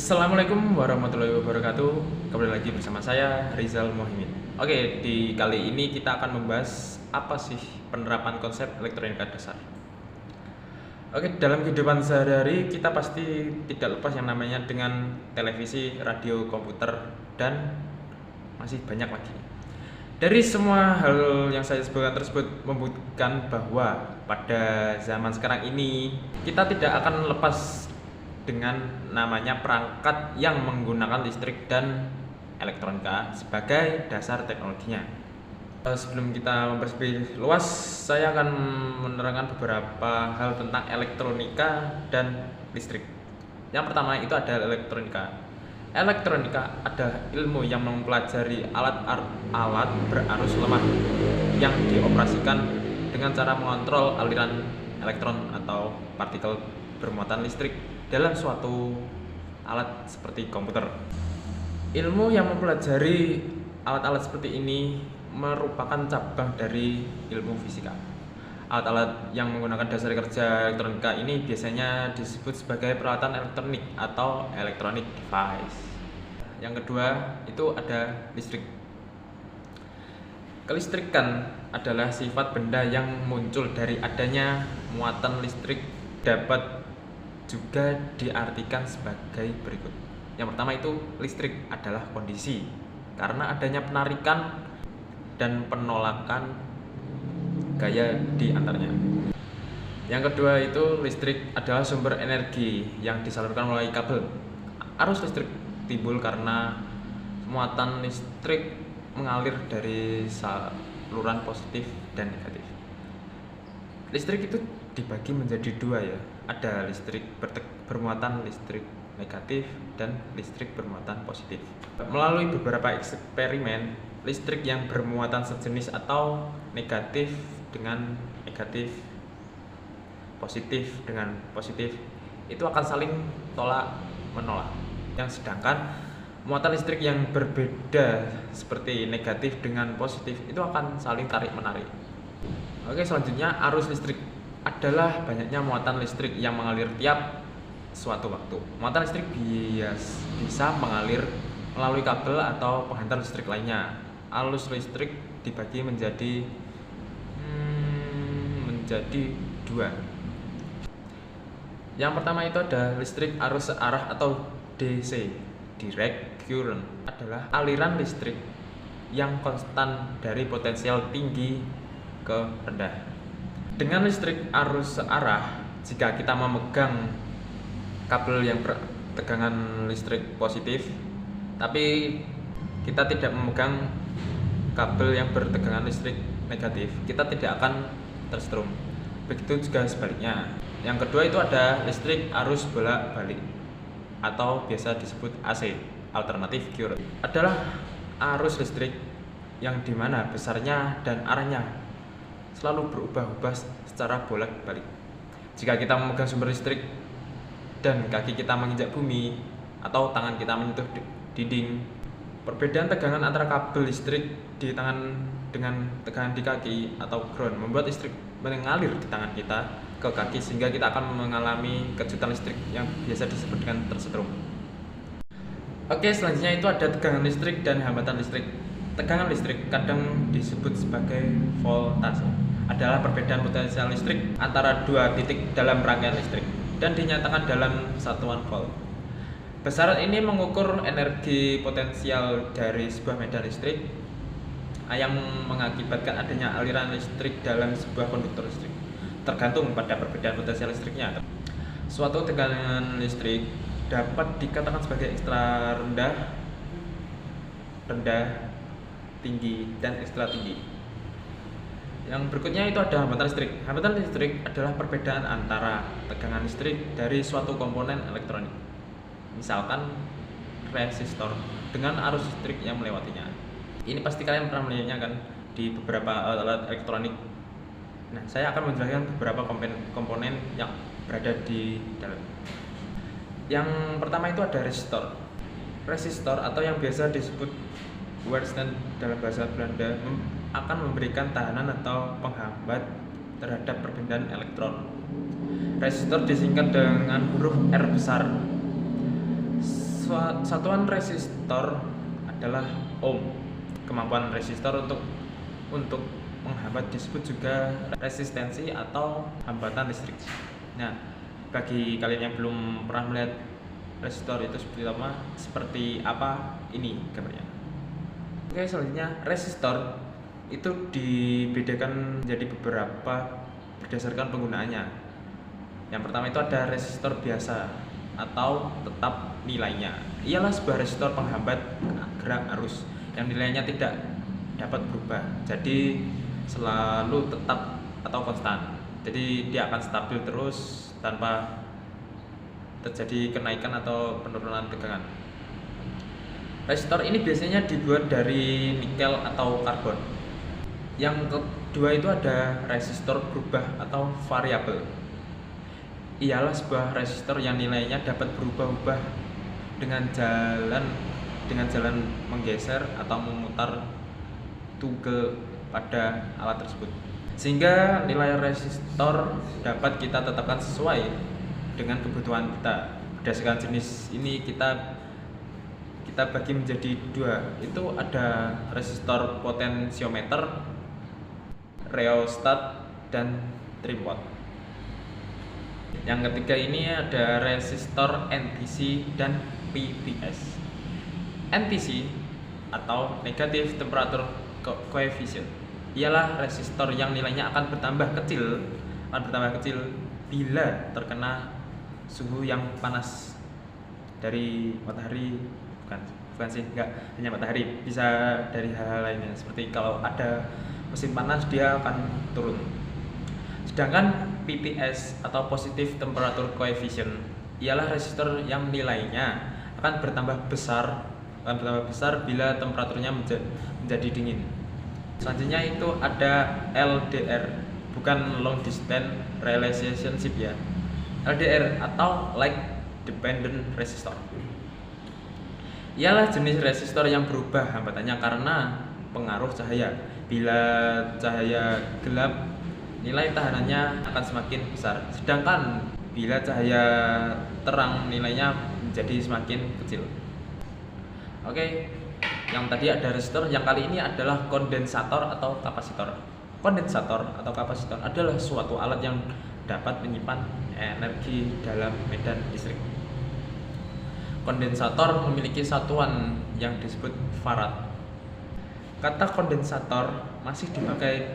Assalamualaikum warahmatullahi wabarakatuh. Kembali lagi bersama saya Rizal Mohimin. Oke, di kali ini kita akan membahas apa sih penerapan konsep elektronika dasar. Oke, dalam kehidupan sehari-hari kita pasti tidak lepas yang namanya dengan televisi, radio, komputer, dan masih banyak lagi. Dari semua hal yang saya sebutkan tersebut membuktikan bahwa pada zaman sekarang ini kita tidak akan lepas dengan namanya perangkat yang menggunakan listrik dan elektronika sebagai dasar teknologinya. Sebelum kita membahas lebih luas, saya akan menerangkan beberapa hal tentang elektronika dan listrik. Yang pertama itu ada elektronika. Elektronika ada ilmu yang mempelajari alat-alat berarus lemah yang dioperasikan dengan cara mengontrol aliran elektron atau partikel bermuatan listrik dalam suatu alat seperti komputer. Ilmu yang mempelajari alat-alat seperti ini merupakan cabang dari ilmu fisika. Alat-alat yang menggunakan dasar kerja elektronika ini biasanya disebut sebagai peralatan elektronik atau electronic device. Yang kedua itu ada listrik. Kelistrikan adalah sifat benda yang muncul dari adanya muatan listrik, dapat juga diartikan sebagai berikut. Yang pertama itu listrik adalah kondisi karena adanya penarikan dan penolakan gaya di antaranya. Yang kedua itu listrik adalah sumber energi yang disalurkan melalui kabel. Arus listrik timbul karena muatan listrik mengalir dari saluran positif dan negatif. Listrik itu dibagi menjadi dua ya. Ada listrik bermuatan listrik negatif dan listrik bermuatan positif. Melalui beberapa eksperimen, listrik yang bermuatan sejenis atau negatif dengan negatif, positif dengan positif, itu akan saling tolak menolak. Yang sedangkan muatan listrik yang berbeda seperti negatif dengan positif itu akan saling tarik menarik. Oke, selanjutnya arus listrik adalah banyaknya muatan listrik yang mengalir tiap suatu waktu. Muatan listrik bisa mengalir melalui kabel atau penghantar listrik lainnya. Arus listrik dibagi menjadi dua. Yang pertama itu ada listrik arus searah atau DC. Direct current adalah aliran listrik yang konstan dari potensial tinggi ke rendah. Dengan listrik arus searah, jika kita memegang kabel yang bertegangan listrik positif, tapi kita tidak memegang kabel yang bertegangan listrik negatif, kita tidak akan tersetrum. Begitu juga sebaliknya. Yang kedua itu ada listrik arus bolak-balik atau biasa disebut AC, alternative current. Adalah arus listrik yang dimana besarnya dan arahnya selalu berubah-ubah secara bolak-balik. Jika kita memegang sumber listrik dan kaki kita menginjak bumi atau tangan kita menyentuh dinding, perbedaan tegangan antara kabel listrik di tangan dengan tegangan di kaki atau ground membuat listrik mengalir di tangan kita ke kaki sehingga kita akan mengalami kejutan listrik yang biasa disebut dengan tersetrum. Oke, selanjutnya itu ada tegangan listrik dan hambatan listrik. Tegangan listrik kadang disebut sebagai voltase, adalah perbedaan potensial listrik antara dua titik dalam rangkaian listrik dan dinyatakan dalam satuan volt. Besaran ini mengukur energi potensial dari sebuah medan listrik yang mengakibatkan adanya aliran listrik dalam sebuah konduktor listrik, tergantung pada perbedaan potensial listriknya. Suatu tegangan listrik dapat dikatakan sebagai ekstra rendah, tinggi, dan ekstra tinggi. Yang berikutnya itu ada hambatan listrik. Hambatan listrik adalah perbedaan antara tegangan listrik dari suatu komponen elektronik, misalkan resistor, dengan arus listrik yang melewatinya. Ini pasti kalian pernah melihatnya kan di beberapa alat elektronik. Nah, saya akan menjelaskan beberapa komponen yang berada di dalam. Yang pertama itu ada resistor. Resistor atau yang biasa disebut weerstand dalam bahasa Belanda akan memberikan tahanan atau penghambat terhadap perpindahan elektron. Resistor disingkat dengan huruf R besar. Satuan resistor adalah ohm. Kemampuan resistor untuk menghambat disebut juga resistensi atau hambatan listrik. Nah, bagi kalian yang belum pernah melihat resistor itu seperti apa, ini gambarnya. Oke, selanjutnya resistor itu dibedakan menjadi beberapa berdasarkan penggunaannya. Yang pertama itu ada resistor biasa atau tetap nilainya. Ialah sebuah resistor penghambat gerak arus yang nilainya tidak dapat berubah, jadi selalu tetap atau konstan. Jadi dia akan stabil terus tanpa terjadi kenaikan atau penurunan tegangan. Resistor ini biasanya dibuat dari nikel atau karbon. Yang kedua itu ada resistor berubah atau variabel. Ialah sebuah resistor yang nilainya dapat berubah-ubah dengan jalan menggeser atau memutar tunggal pada alat tersebut, sehingga nilai resistor dapat kita tetapkan sesuai dengan kebutuhan kita. Berdasarkan jenis ini kita bagi menjadi dua, itu ada resistor potensiometer, rheostat, dan trim-watt. Yang ketiga ini ada resistor NTC dan PTS. NTC atau negative temperature coefficient ialah resistor yang nilainya akan bertambah kecil bila terkena suhu yang panas dari matahari. Bukan sih, enggak hanya matahari, bisa dari hal-hal lainnya, seperti kalau ada musim panas dia akan turun. Sedangkan PTS atau positive temperature coefficient ialah resistor yang nilainya akan bertambah besar bila temperaturnya menjadi dingin. Selanjutnya itu ada LDR, bukan long distance relationship ya. LDR atau light dependent resistor ialah jenis resistor yang berubah hambatannya karena pengaruh cahaya. Bila cahaya gelap, nilai tahanannya akan semakin besar, sedangkan bila cahaya terang, nilainya menjadi semakin kecil. Oke, yang tadi ada resistor, yang kali ini adalah kondensator atau kapasitor. Kondensator atau kapasitor adalah suatu alat yang dapat menyimpan energi dalam medan listrik. Kondensator memiliki satuan yang disebut farad. Kata kondensator masih dipakai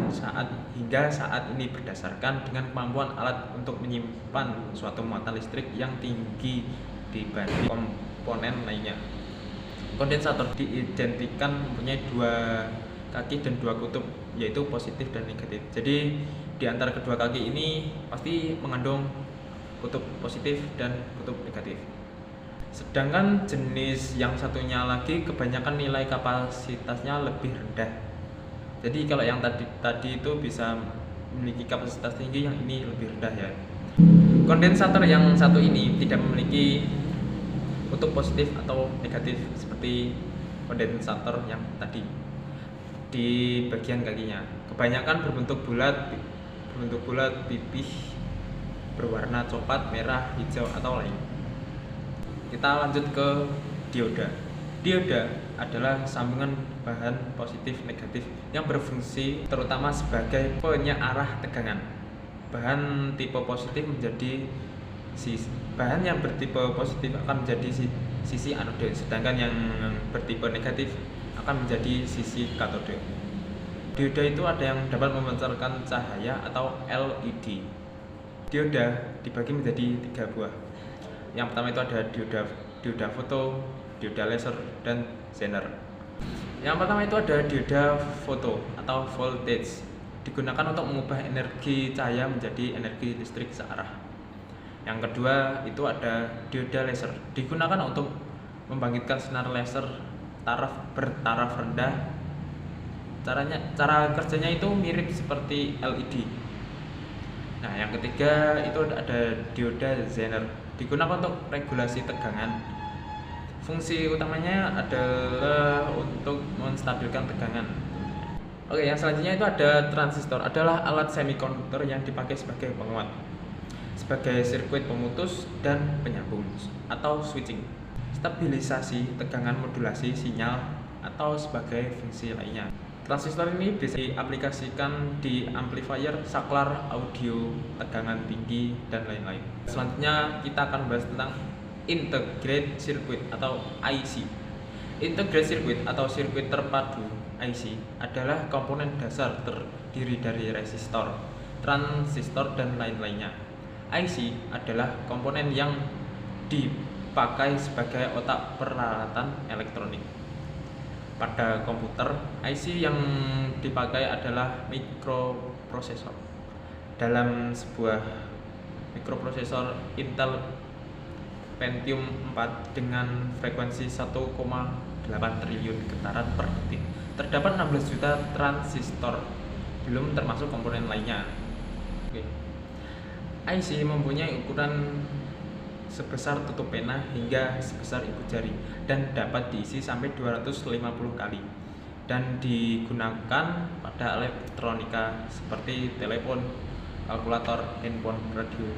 hingga saat ini berdasarkan dengan kemampuan alat untuk menyimpan suatu muatan listrik yang tinggi dibanding komponen lainnya. Kondensator diidentikan mempunyai dua kaki dan dua kutub, yaitu positif dan negatif. Jadi di antara kedua kaki ini pasti mengandung kutub positif dan kutub negatif. Sedangkan jenis yang satunya lagi kebanyakan nilai kapasitasnya lebih rendah. Jadi kalau yang tadi itu bisa memiliki kapasitas tinggi, yang ini lebih rendah ya. Kondensator yang satu ini tidak memiliki kutub positif atau negatif seperti kondensator yang tadi. Di bagian kakinya kebanyakan berbentuk bulat, pipih, berwarna coklat, merah, hijau atau lain. Kita lanjut ke dioda. Dioda adalah sambungan bahan positif negatif yang berfungsi terutama sebagai penyearah tegangan. Bahan yang bertipe positif akan menjadi sisi anode, sedangkan yang bertipe negatif akan menjadi sisi katode. Dioda itu ada yang dapat memancarkan cahaya atau LED. Dioda dibagi menjadi 3 buah. Yang pertama itu ada dioda foto, dioda laser, dan zener. Yang pertama itu ada dioda foto atau voltage, digunakan untuk mengubah energi cahaya menjadi energi listrik searah. Yang kedua itu ada dioda laser, digunakan untuk membangkitkan sinar laser bertaraf rendah. Cara kerjanya itu mirip seperti LED. Nah, yang ketiga itu ada dioda zener, digunakan untuk regulasi tegangan. Fungsi utamanya adalah untuk menstabilkan tegangan. Oke, yang selanjutnya itu ada transistor, adalah alat semikonduktor yang dipakai sebagai penguat, sebagai sirkuit pemutus dan penyambung atau switching. stabilisasi tegangan, modulasi sinyal, atau sebagai fungsi lainnya. Transistor ini bisa diaplikasikan di amplifier, saklar, audio, tegangan tinggi, dan lain-lain. Selanjutnya kita akan bahas tentang integrated circuit atau IC. Integrated circuit atau sirkuit terpadu IC adalah komponen dasar terdiri dari resistor, transistor, dan lain-lainnya. IC adalah komponen yang dipakai sebagai otak peralatan elektronik. Pada komputer, IC yang dipakai adalah mikroprosesor. Dalam sebuah mikroprosesor Intel Pentium 4 dengan frekuensi 1,8 triliun getaran per detik, terdapat 16 juta transistor, belum termasuk komponen lainnya. IC mempunyai ukuran sebesar tutup pena hingga sebesar ibu jari dan dapat diisi sampai 250 kali dan digunakan pada elektronika seperti telepon, kalkulator, handphone, radio,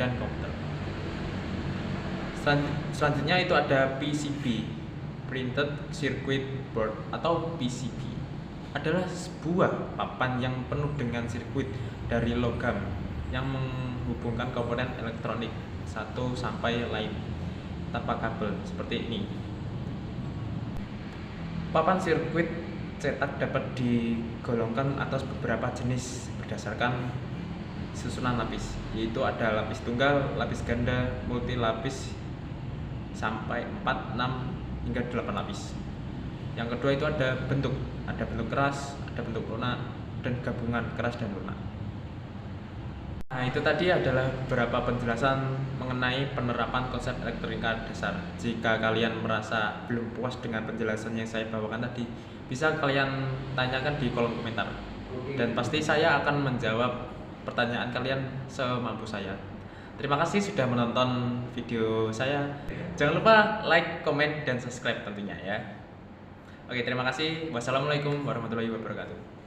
dan komputer. Selanjutnya itu ada PCB, Printed Circuit Board atau PCB. Adalah sebuah papan yang penuh dengan sirkuit dari logam yang menghubungkan komponen elektronik satu sampai lain tanpa kabel seperti ini. Papan sirkuit cetak dapat digolongkan atas beberapa jenis berdasarkan susunan lapis, yaitu ada lapis tunggal, lapis ganda, multi lapis sampai 4, 6 hingga 8 lapis. Yang kedua itu ada bentuk keras, ada bentuk lunak, dan gabungan keras dan lunak. Nah, itu tadi adalah beberapa penjelasan mengenai penerapan konsep elektronika dasar. Jika kalian merasa belum puas dengan penjelasan yang saya bawakan tadi, bisa kalian tanyakan di kolom komentar. Dan pasti saya akan menjawab pertanyaan kalian semampu saya. Terima kasih sudah menonton video saya. Jangan lupa like, komen, dan subscribe tentunya ya. Oke, terima kasih. Wassalamualaikum warahmatullahi wabarakatuh.